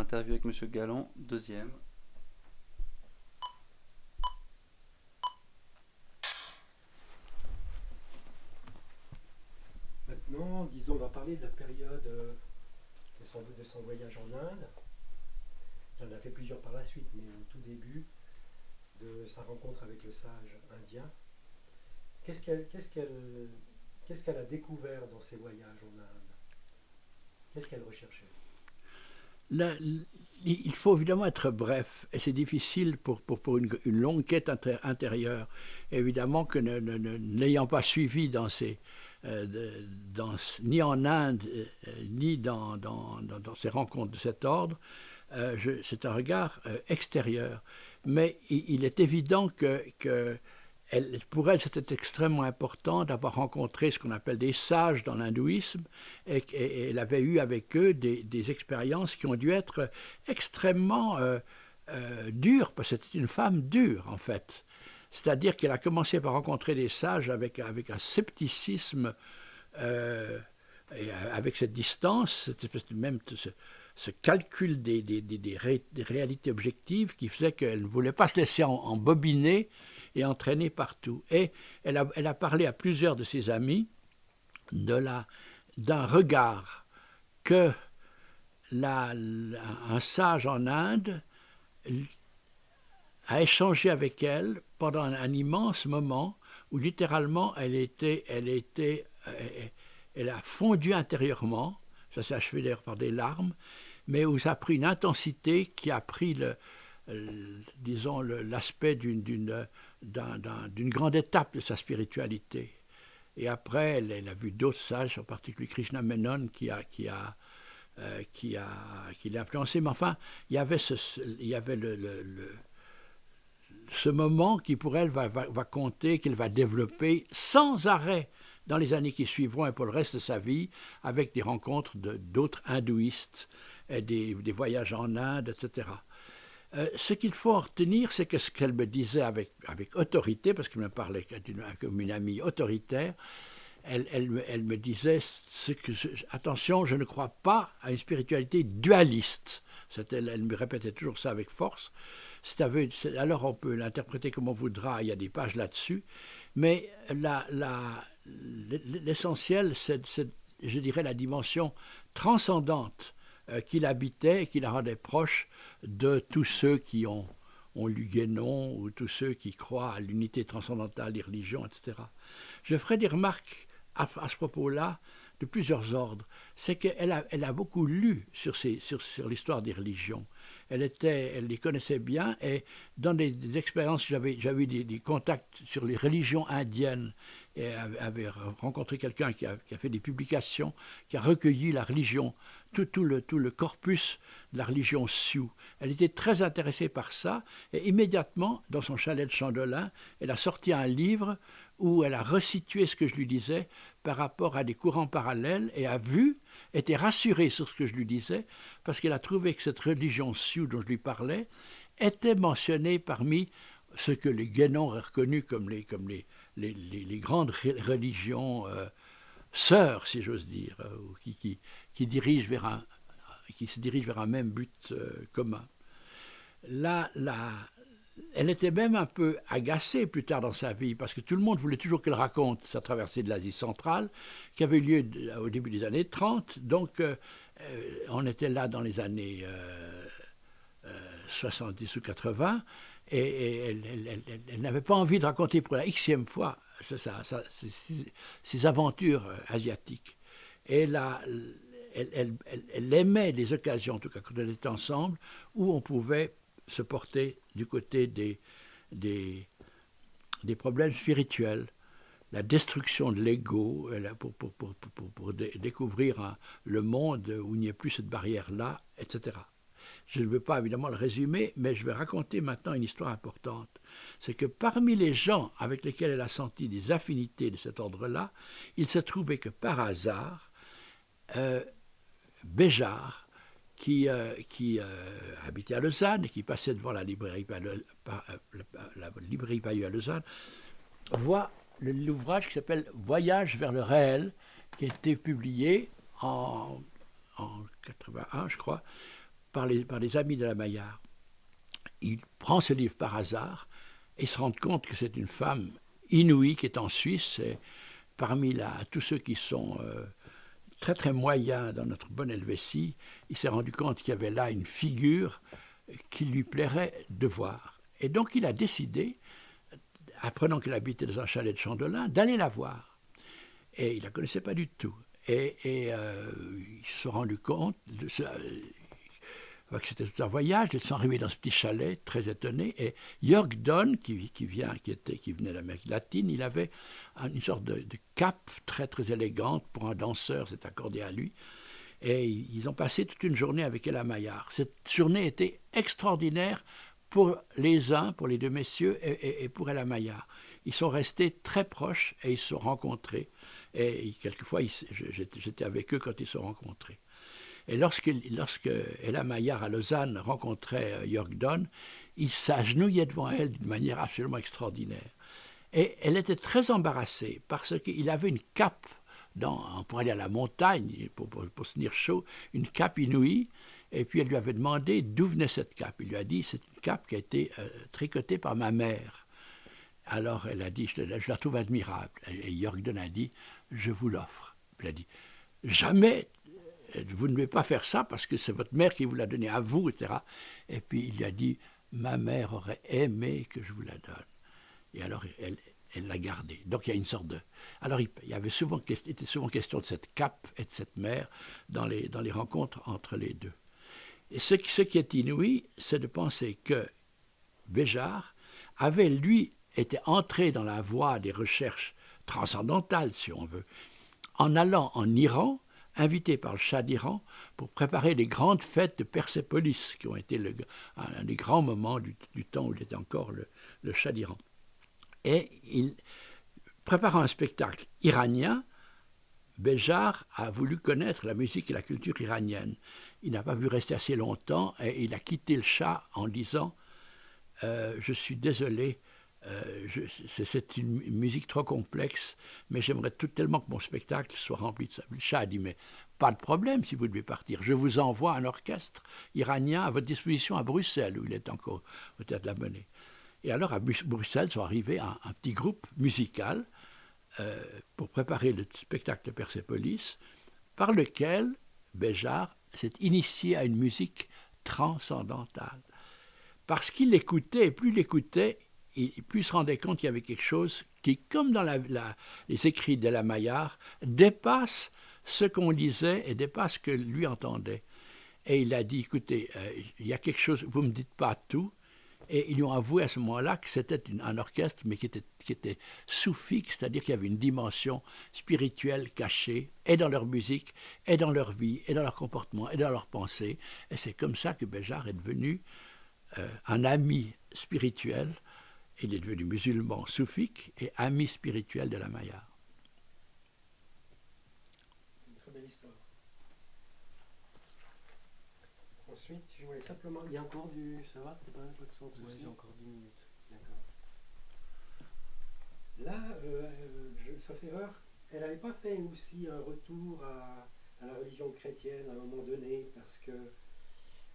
Interview avec Monsieur Galland, deuxième. Maintenant, disons, on va parler de la période de son voyage en Inde. Il en a fait plusieurs par la suite, mais au tout début de sa rencontre avec le sage indien. Qu'est-ce qu'elle a découvert dans ses voyages en Inde? Qu'est-ce qu'elle recherchait? Là, il faut évidemment être bref, et c'est difficile pour une longue quête intérieure. Évidemment que n'ayant pas suivi ni en Inde, ni dans ces rencontres de cet ordre, c'est un regard extérieur. Mais il est évident que pour elle, c'était extrêmement important d'avoir rencontré ce qu'on appelle des sages dans l'hindouisme, et elle avait eu avec eux des expériences qui ont dû être extrêmement dures, parce que c'était une femme dure, en fait. C'est-à-dire qu'elle a commencé par rencontrer des sages avec un scepticisme, et avec cette distance, cette espèce de même ce calcul des réalités objectives qui faisait qu'elle ne voulait pas se laisser embobiner et entraîner partout. Et elle a parlé à plusieurs de ses amis d'un regard que un sage en Inde a échangé avec elle pendant un immense moment où littéralement elle a fondu intérieurement. Ça s'est achevé d'ailleurs par des larmes, mais où ça a pris une intensité qui a pris disons l'aspect d'une grande étape de sa spiritualité. Et après, elle a vu d'autres sages, en particulier Krishna Menon, qui l'a influencé. Mais enfin, il y avait ce moment qui pour elle va compter, qu'elle va développer sans arrêt dans les années qui suivront et pour le reste de sa vie, avec des rencontres d'autres hindouistes, et des voyages en Inde, etc. Ce qu'il faut en retenir, c'est que ce qu'elle me disait avec autorité, parce qu'elle me parlait comme une amie autoritaire, elle me disait attention, je ne crois pas à une spiritualité dualiste. Elle me répétait toujours ça avec force. Alors on peut l'interpréter comme on voudra, il y a des pages là-dessus, mais l'essentiel, c'est, je dirais, la dimension transcendante qu'il habitait et qui la rendait proche de tous ceux qui ont lu Guénon ou tous ceux qui croient à l'unité transcendantale des religions, etc. Je ferai des remarques à ce propos-là de plusieurs ordres. C'est qu'elle a beaucoup lu sur l'histoire des religions. Elle les connaissait bien, et dans des expériences, j'avais eu des contacts sur les religions indiennes, et avait rencontré quelqu'un qui a fait des publications, qui a recueilli la religion, tout le corpus de la religion Sioux. Elle était très intéressée par ça, et immédiatement, dans son chalet de Chandelin, elle a sorti un livre où elle a resitué ce que je lui disais par rapport à des courants parallèles, et était rassurée sur ce que je lui disais, parce qu'elle a trouvé que cette religion Sioux dont je lui parlais était mentionnée parmi ce que les Guénons auraient reconnu comme les grandes religions sœurs, si j'ose dire, qui se dirigent vers un même but commun. Elle était même un peu agacée plus tard dans sa vie, parce que tout le monde voulait toujours qu'elle raconte sa traversée de l'Asie centrale, qui avait eu lieu au début des années 30. Donc, on était là dans les années 70 ou 80, et elle n'avait pas envie de raconter pour la xème fois ses aventures asiatiques. Et là, elle aimait les occasions, en tout cas quand on était ensemble, où on pouvait se porter du côté des problèmes spirituels, la destruction de l'ego, pour découvrir le monde où il n'y a plus cette barrière-là, etc. Je ne veux pas évidemment le résumer, mais je vais raconter maintenant une histoire importante. C'est que parmi les gens avec lesquels elle a senti des affinités de cet ordre-là, il se trouvait que par hasard, Béjart, qui habitait à Lausanne et qui passait devant la librairie Bayeux à Lausanne, voit l'ouvrage qui s'appelle « Voyage vers le réel », qui a été publié en 81, je crois, par les amis de la Maillard. Il prend ce livre par hasard et se rend compte que c'est une femme inouïe qui est en Suisse. Et parmi tous ceux qui sont très très moyens dans notre bonne Helvétie, il s'est rendu compte qu'il y avait là une figure qu'il lui plairait de voir. Et donc il a décidé, apprenant qu'elle habitait dans un chalet de Chandelin, d'aller la voir. Et il ne la connaissait pas du tout. Et ils se sont rendus compte que c'était tout un voyage. Ils sont arrivés dans ce petit chalet, très étonnés. Et Jörg Donn, qui venait d'Amérique latine, il avait une sorte de cape très très élégante pour un danseur, c'est accordé à lui. Et ils ont passé toute une journée avec Ella Maillard. Cette journée était extraordinaire pour les uns, pour les deux messieurs, et pour Ella Maillard. Ils sont restés très proches et ils se sont rencontrés. Et quelquefois, j'étais avec eux quand ils se sont rencontrés. Et lorsque Ella Maillard à Lausanne rencontrait Jörg Donn, il s'agenouillait devant elle d'une manière absolument extraordinaire. Et elle était très embarrassée parce qu'il avait une cape pour aller à la montagne, pour se tenir chaud, une cape inouïe. Et puis elle lui avait demandé d'où venait cette cape. Il lui a dit, c'est une cape qui a été tricotée par ma mère. Alors elle a dit, je la trouve admirable. Et Jörg Donn a dit, je vous l'offre. Elle a dit, jamais, vous ne devez pas faire ça parce que c'est votre mère qui vous l'a donnée à vous, etc. Et puis il lui a dit, ma mère aurait aimé que je vous la donne. Et alors elle l'a gardée. Donc il y a une sorte de... Alors il était souvent question de cette cape et de cette mère dans les rencontres entre les deux. Et ce qui est inouï, c'est de penser que Béjart avait, lui, été entré dans la voie des recherches transcendantales, si on veut, en allant en Iran, invité par le Shah d'Iran, pour préparer les grandes fêtes de Persépolis, qui ont été un des grands moments du temps où il était encore le Shah d'Iran. Et il, préparant un spectacle iranien, Béjart a voulu connaître la musique et la culture iranienne. Il n'a pas pu rester assez longtemps et il a quitté le Shah en disant « Je suis désolé, c'est une musique trop complexe, mais j'aimerais tellement que mon spectacle soit rempli de ça. » Le Shah a dit « Mais pas de problème si vous devez partir. Je vous envoie un orchestre iranien à votre disposition à Bruxelles, où il est encore au Théâtre de la Monnaie. » Et alors à Bruxelles sont arrivés un petit groupe musical pour préparer le spectacle de Persépolis, par lequel Béjart s'est initié à une musique transcendantale. Parce qu'il l'écoutait, et plus il l'écoutait, plus il se rendait compte qu'il y avait quelque chose qui, comme dans les écrits d'Ella Maillard, dépasse ce qu'on lisait et dépasse ce que lui entendait. Et il a dit, écoutez, il y a quelque chose, vous ne me dites pas tout. Et ils lui ont avoué à ce moment-là que c'était un orchestre, mais qui était soufique, c'est-à-dire qu'il y avait une dimension spirituelle cachée, et dans leur musique, et dans leur vie, et dans leur comportement, et dans leurs pensées. Et c'est comme ça que Béjart est devenu un ami spirituel. Il est devenu musulman soufique et ami spirituel de la Maillard. C'est une très belle histoire. Ensuite, je voulais simplement... Il y a encore du... Ça va? C'est pas de souci. Oui, j'ai encore 10 minutes. D'accord. Là, sauf erreur, elle n'avait pas fait aussi un retour à la religion chrétienne à un moment donné, parce que